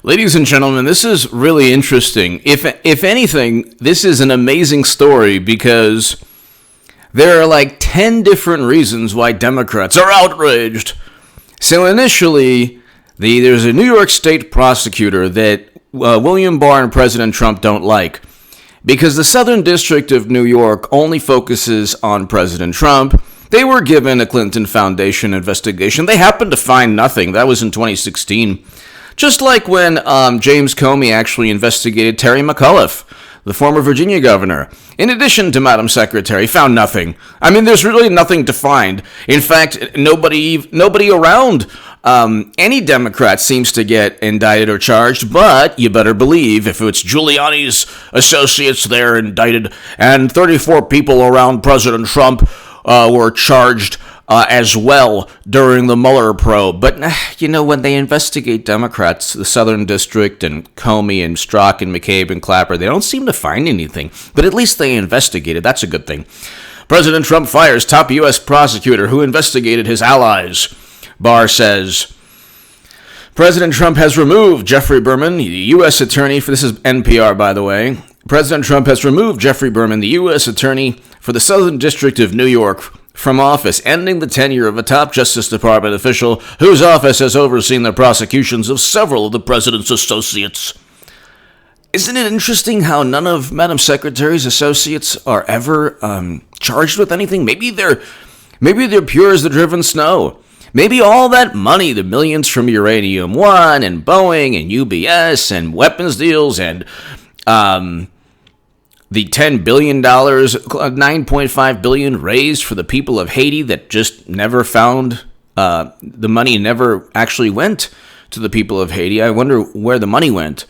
Ladies and gentlemen, this is really interesting. If anything, this is an amazing story because there are like 10 different reasons why Democrats are outraged. So initially, there's a New York State prosecutor that William Barr and President Trump don't like because the Southern District of New York only focuses on President Trump. They were given a Clinton Foundation investigation. They happened to find nothing. That was in 2016. Just like when James Comey actually investigated Terry McAuliffe, the former Virginia governor. In addition to Madam Secretary, found nothing. I mean, there's really nothing to find. In fact, nobody around any Democrat seems to get indicted or charged, but you better believe if it's Giuliani's associates, they're indicted, and 34 people around President Trump were charged as well during the Mueller probe. But, when they investigate Democrats, the Southern District and Comey and Strzok and McCabe and Clapper, they don't seem to find anything. But at least they investigated. That's a good thing. President Trump fires top U.S. prosecutor who investigated his allies. Barr says, President Trump has removed Jeffrey Berman, the U.S. attorney this is NPR, by the way. President Trump has removed Jeffrey Berman, the U.S. attorney for the Southern District of New York, from office, ending the tenure of a top Justice Department official whose office has overseen the prosecutions of several of the president's associates. Isn't it interesting how none of Madam Secretary's associates are ever charged with anything? Maybe they're pure as the driven snow. Maybe all that money, the millions from Uranium One and Boeing and UBS and weapons deals and the $10 billion, $9.5 billion raised for the people of Haiti that just never found, the money never actually went to the people of Haiti. I wonder where the money went.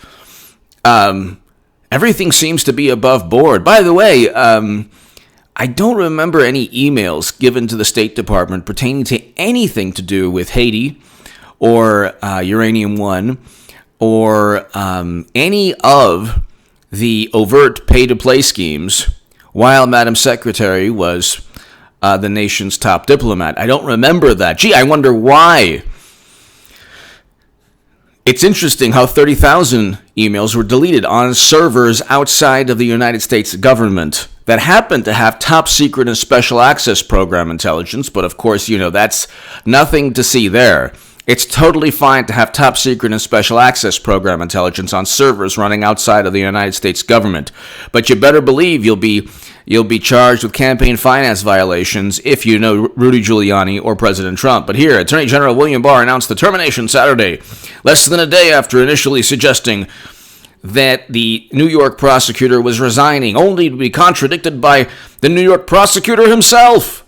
Everything seems to be above board. By the way, I don't remember any emails given to the State Department pertaining to anything to do with Haiti or Uranium One or any of the overt pay-to-play schemes while Madam Secretary was the nation's top diplomat. I don't remember that. Gee, I wonder why. It's interesting how 30,000 emails were deleted on servers outside of the United States government that happened to have top secret and special access program intelligence, but of course, that's nothing to see there. It's totally fine to have top secret and special access program intelligence on servers running outside of the United States government. But you better believe you'll be charged with campaign finance violations if you know Rudy Giuliani or President Trump. But here, Attorney General William Barr announced the termination Saturday, less than a day after initially suggesting that the New York prosecutor was resigning, only to be contradicted by the New York prosecutor himself.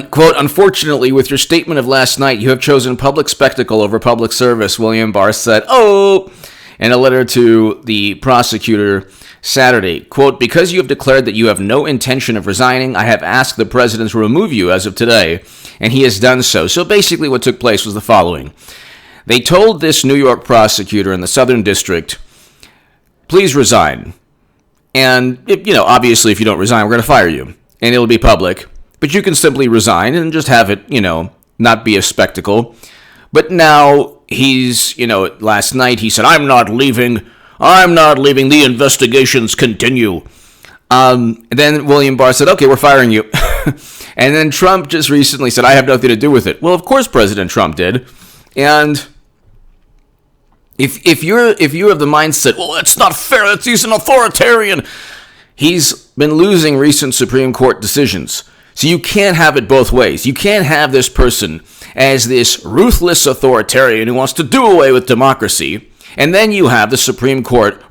Quote, unfortunately, with your statement of last night, you have chosen public spectacle over public service, William Barr said, in a letter to the prosecutor Saturday. Quote, because you have declared that you have no intention of resigning, I have asked the president to remove you as of today, and he has done so. So basically what took place was the following. They told this New York prosecutor in the Southern District, please resign. And, obviously if you don't resign, we're going to fire you. And it'll be public. But you can simply resign and just have it, not be a spectacle. But now last night he said, I'm not leaving, the investigations continue. And then William Barr said, okay, we're firing you. And then Trump just recently said, I have nothing to do with it. Well, of course President Trump did. And if you have the mindset, well, that's not fair, he's an authoritarian. He's been losing recent Supreme Court decisions. So you can't have it both ways. You can't have this person as this ruthless authoritarian who wants to do away with democracy, and then you have the Supreme Court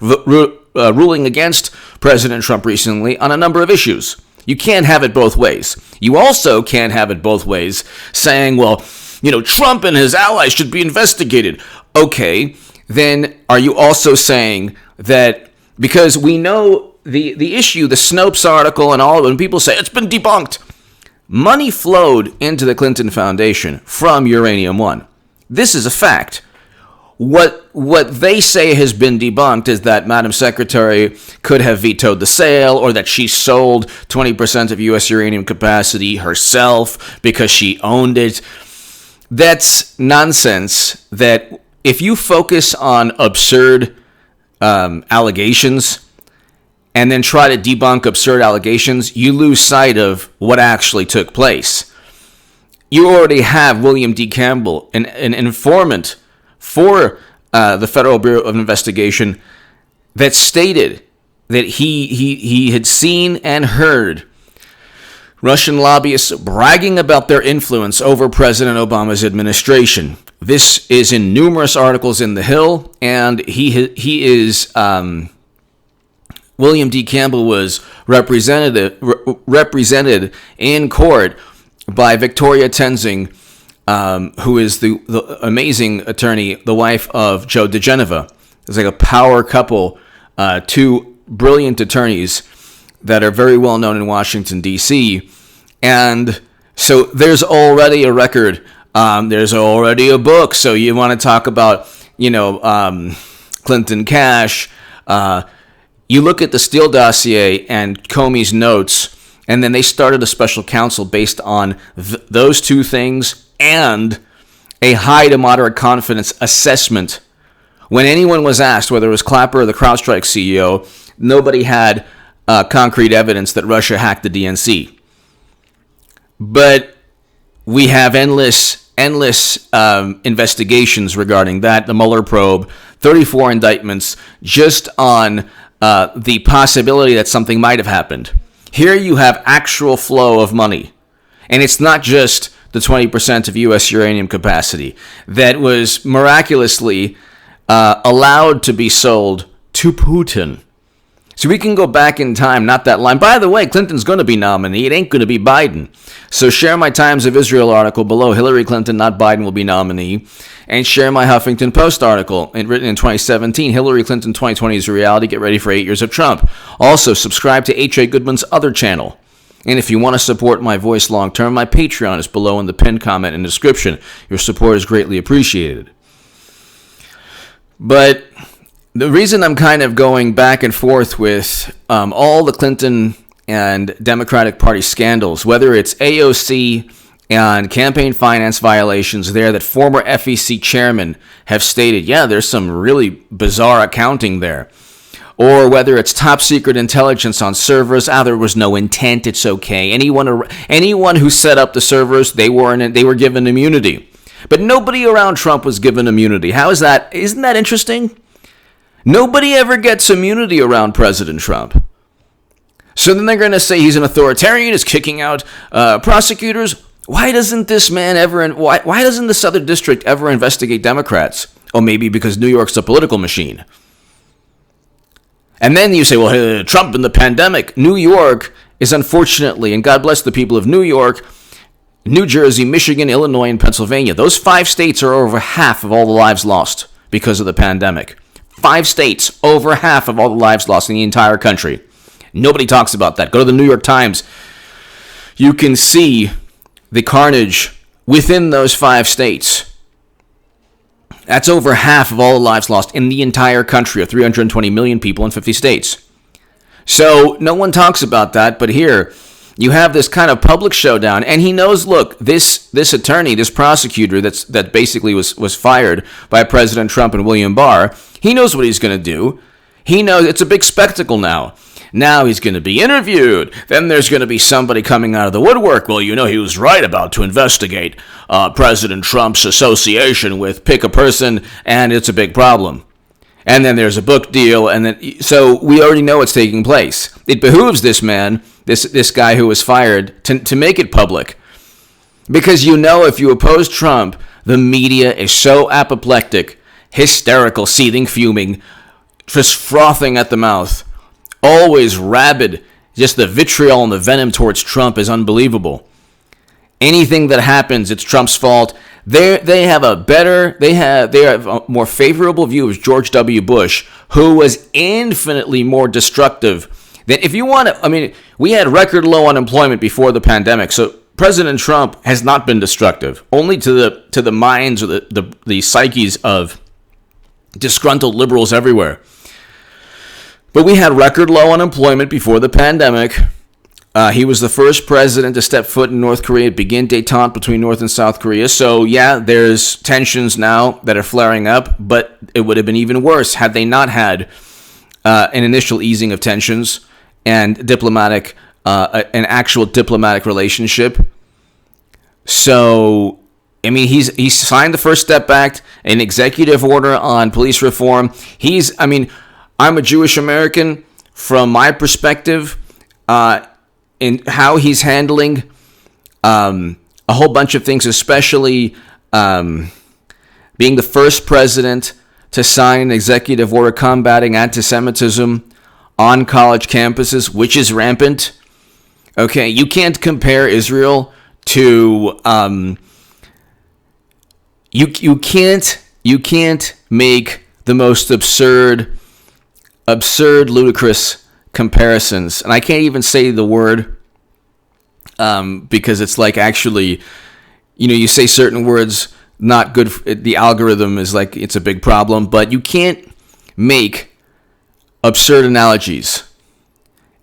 ruling against President Trump recently on a number of issues. You can't have it both ways. You also can't have it both ways saying, well, Trump and his allies should be investigated. Okay, then are you also saying that because we know the issue, the Snopes article and all of it, when people say it's been debunked, money flowed into the Clinton Foundation from Uranium One. This is a fact. What they say has been debunked is that Madam Secretary could have vetoed the sale or that she sold 20% of U.S. uranium capacity herself because she owned it. That's nonsense that if you focus on absurd allegations and then try to debunk absurd allegations, you lose sight of what actually took place. You already have William D. Campbell, an informant for the Federal Bureau of Investigation, that stated that he had seen and heard Russian lobbyists bragging about their influence over President Obama's administration. This is in numerous articles in The Hill, and he is William D. Campbell was represented in court by Victoria Tenzing, who is the amazing attorney, the wife of Joe DeGeneva. It's like a power couple, two brilliant attorneys that are very well known in Washington, D.C. And so there's already a record. There's already a book. So you want to talk about, Clinton Cash. You look at the Steele dossier and Comey's notes, and then they started a special counsel based on those two things and a high to moderate confidence assessment. When anyone was asked, whether it was Clapper or the CrowdStrike CEO, nobody had concrete evidence that Russia hacked the DNC. But we have endless investigations regarding that. The Mueller probe, 34 indictments just on the possibility that something might have happened. Here you have actual flow of money. And it's not just the 20% of U.S. uranium capacity that was miraculously allowed to be sold to Putin. So we can go back in time, not that line. By the way, Clinton's going to be nominee. It ain't going to be Biden. So share my Times of Israel article below. Hillary Clinton, not Biden, will be nominee. And share my Huffington Post article written in 2017. Hillary Clinton 2020 is a reality. Get ready for 8 years of Trump. Also, subscribe to H.A. Goodman's other channel. And if you want to support my voice long term, my Patreon is below in the pinned comment and description. Your support is greatly appreciated. But the reason I'm kind of going back and forth with all the Clinton and Democratic Party scandals, whether it's AOC and campaign finance violations there that former FEC chairmen have stated, yeah, there's some really bizarre accounting there. Or whether it's top secret intelligence on servers, there was no intent, it's okay. Anyone who set up the servers, they were given immunity. But nobody around Trump was given immunity. How is that? Isn't that interesting? Nobody ever gets immunity around President Trump. So then they're going to say he's an authoritarian, is kicking out prosecutors. Why doesn't this man why doesn't the Southern District ever investigate Democrats? Or maybe because New York's a political machine. And then you say, well, Trump and the pandemic. New York is unfortunately, and God bless the people of New York, New Jersey, Michigan, Illinois, and Pennsylvania. Those 5 states are over half of all the lives lost because of the pandemic. 5 states, over half of all the lives lost in the entire country. Nobody talks about that. Go to the New York Times. You can see the carnage within those 5 states. That's over half of all the lives lost in the entire country of 320 million people in 50 states. So no one talks about that, but here you have this kind of public showdown, and he knows, look, this attorney, this prosecutor that basically was fired by President Trump and William Barr, he knows what he's going to do. He knows it's a big spectacle now. Now he's going to be interviewed. Then there's going to be somebody coming out of the woodwork. Well, he was right about to investigate President Trump's association with pick a person, and it's a big problem. And then there's a book deal, and then so we already know what's taking place. It behooves this man, this guy who was fired, to make it public. Because if you oppose Trump, the media is so apoplectic, hysterical, seething, fuming, just frothing at the mouth, always rabid. Just the vitriol and the venom towards Trump is unbelievable. Anything that happens, it's Trump's fault. They have a more favorable view of George W. Bush, who was infinitely more destructive than, if you want to, we had record low unemployment before the pandemic, so President Trump has not been destructive, only to the minds or the psyches of disgruntled liberals everywhere. But we had record low unemployment before the pandemic. He was the first president to step foot in North Korea, begin détente between North and South Korea. So, yeah, there's tensions now that are flaring up, but it would have been even worse had they not had an initial easing of tensions and an actual diplomatic relationship. So, I mean, he's signed the First Step Act, an executive order on police reform. I'm a Jewish American. From my perspective, in how he's handling a whole bunch of things, especially being the first president to sign an executive order combating anti-Semitism on college campuses, which is rampant. Okay, you can't compare Israel to you can't make the most absurd, ludicrous comparisons, and I can't even say the word because it's like actually, you say certain words not good. The algorithm is like it's a big problem, but you can't make absurd analogies,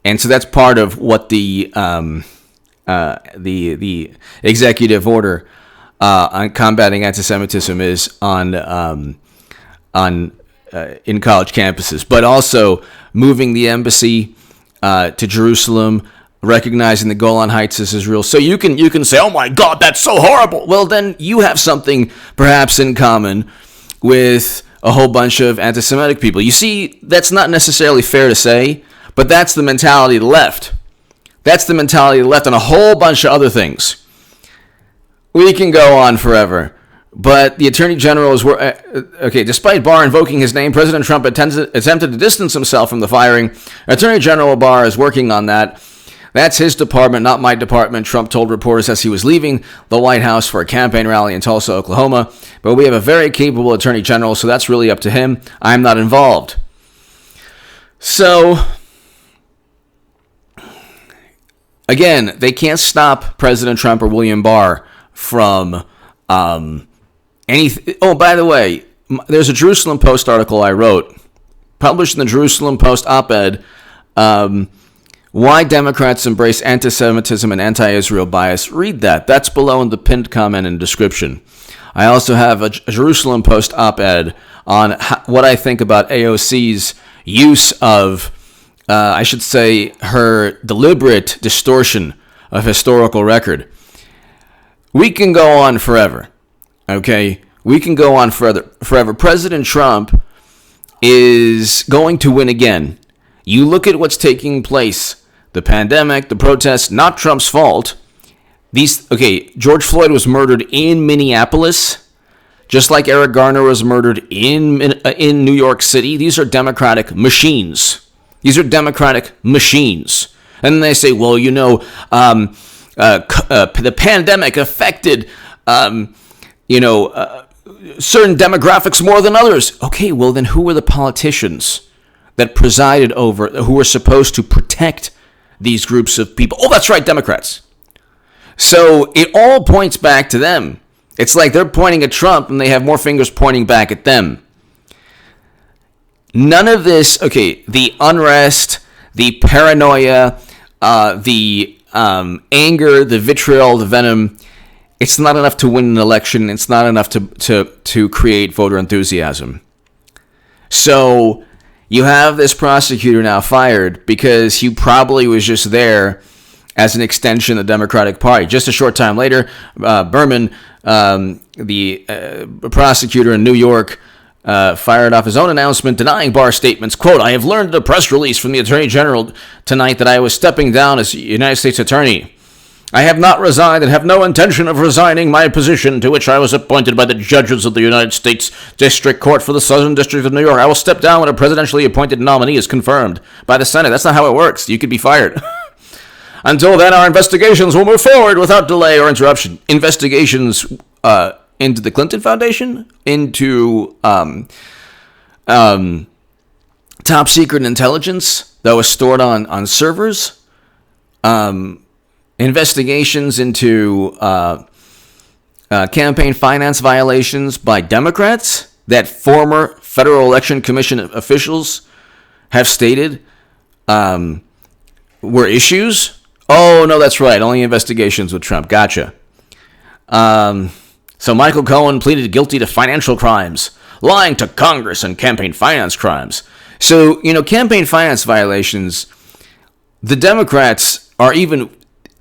and so that's part of what the executive order on combating anti-Semitism is on in college campuses, but also moving the embassy to Jerusalem, recognizing the Golan Heights as Israel. So you can say, oh my God, that's so horrible. Well, then you have something perhaps in common with a whole bunch of anti-Semitic people. You see, that's not necessarily fair to say, but that's the mentality of the left. That's the mentality of the left on a whole bunch of other things. We can go on forever. But the Attorney General is... despite Barr invoking his name, President Trump attempted to distance himself from the firing. Attorney General Barr is working on that. That's his department, not my department, Trump told reporters as he was leaving the White House for a campaign rally in Tulsa, Oklahoma. But we have a very capable Attorney General, so that's really up to him. I'm not involved. So, again, they can't stop President Trump or William Barr from anything. Oh, by the way, there's a Jerusalem Post article I wrote, published in the Jerusalem Post op-ed, why Democrats embrace anti-Semitism and anti-Israel bias. Read that. That's below in the pinned comment and description. I also have a Jerusalem Post op-ed on what I think about AOC's use of, her deliberate distortion of historical record. We can go on forever. Okay? We can go on forever. President Trump is going to win again. You look at what's taking place. The pandemic, the protests, not Trump's fault. George Floyd was murdered in Minneapolis, just like Eric Garner was murdered in New York City. These are Democratic machines. And then they say, well, the pandemic affected, certain demographics more than others. Okay, well, then who were the politicians that presided over, who were supposed to protect these groups of people? Oh, that's right, Democrats. So it all points back to them. It's like they're pointing at Trump and they have more fingers pointing back at them. None of this, the unrest, the paranoia, the anger, the vitriol, the venom, it's not enough to win an election. It's not enough to create voter enthusiasm. So you have this prosecutor now fired because he probably was just there as an extension of the Democratic Party. Just a short time later, Berman, the prosecutor in New York, fired off his own announcement denying Barr's statements. Quote, I have learned in a press release from the Attorney General tonight that I was stepping down as United States Attorney. I have not resigned and have no intention of resigning my position to which I was appointed by the judges of the United States District Court for the Southern District of New York. I will step down when a presidentially appointed nominee is confirmed by the Senate. That's not how it works. You could be fired. Until then, our investigations will move forward without delay or interruption. Investigations into the Clinton Foundation, into top secret intelligence that was stored on servers, investigations into campaign finance violations by Democrats that former Federal Election Commission officials have stated were issues. Oh, no, that's right. Only investigations with Trump. Gotcha. So Michael Cohen pleaded guilty to financial crimes, lying to Congress, and campaign finance crimes. So, campaign finance violations, the Democrats are even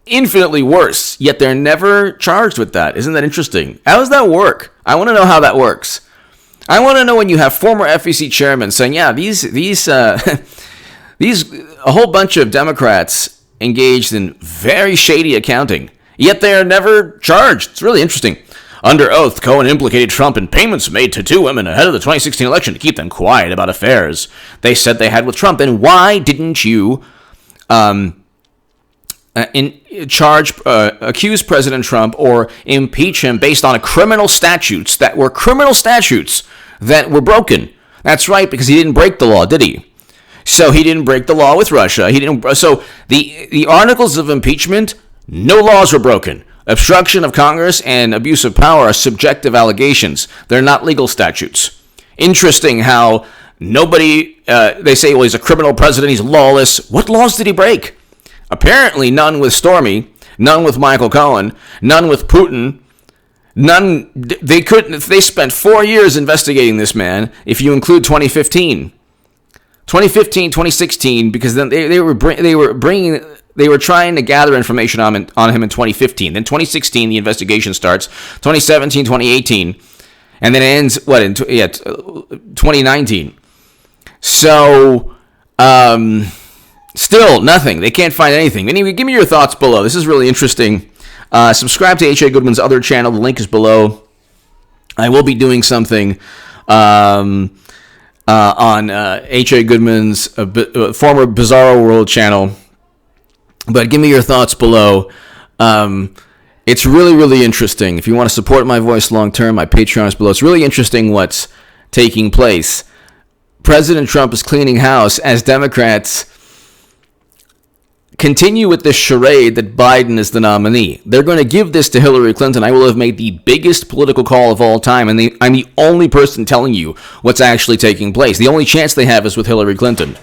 infinitely worse, yet they're never charged with that. Isn't that interesting? How does that work? I want to know how that works. I want to know when you have former FEC chairmen saying, yeah, these a whole bunch of Democrats engaged in very shady accounting, yet they are never charged. It's really interesting. Under oath, Cohen implicated Trump in payments made to two women ahead of the 2016 election to keep them quiet about affairs they said they had with Trump. Then why didn't you accuse President Trump or impeach him based on criminal statutes that were broken? That's right, because he didn't break the law, did he? So he didn't break the law with Russia. So the articles of impeachment, no laws were broken. Obstruction of Congress and abuse of power are subjective allegations. They're not legal statutes. Interesting how they say, well, he's a criminal president, he's lawless. What laws did he break? Apparently none with Stormy, none with Michael Cohen, none with Putin. They spent 4 years investigating this man, if you include 2015, 2016, because then they were trying to gather information on him in 2015. Then 2016, the investigation starts. 2017, 2018, and then it ends in 2019. So, still nothing. They can't find anything. Anyway, give me your thoughts below. This is really interesting. Subscribe to H.A. Goodman's other channel. The link is below. I will be doing something on H.A. Goodman's former Bizarro World channel. But give me your thoughts below. It's really, really interesting. If you want to support my voice long term, my Patreon is below. It's really interesting what's taking place. President Trump is cleaning house as Democrats continue with this charade that Biden is the nominee. They're going to give this to Hillary Clinton. I will have made the biggest political call of all time, and I'm the only person telling you what's actually taking place. The only chance they have is with Hillary Clinton.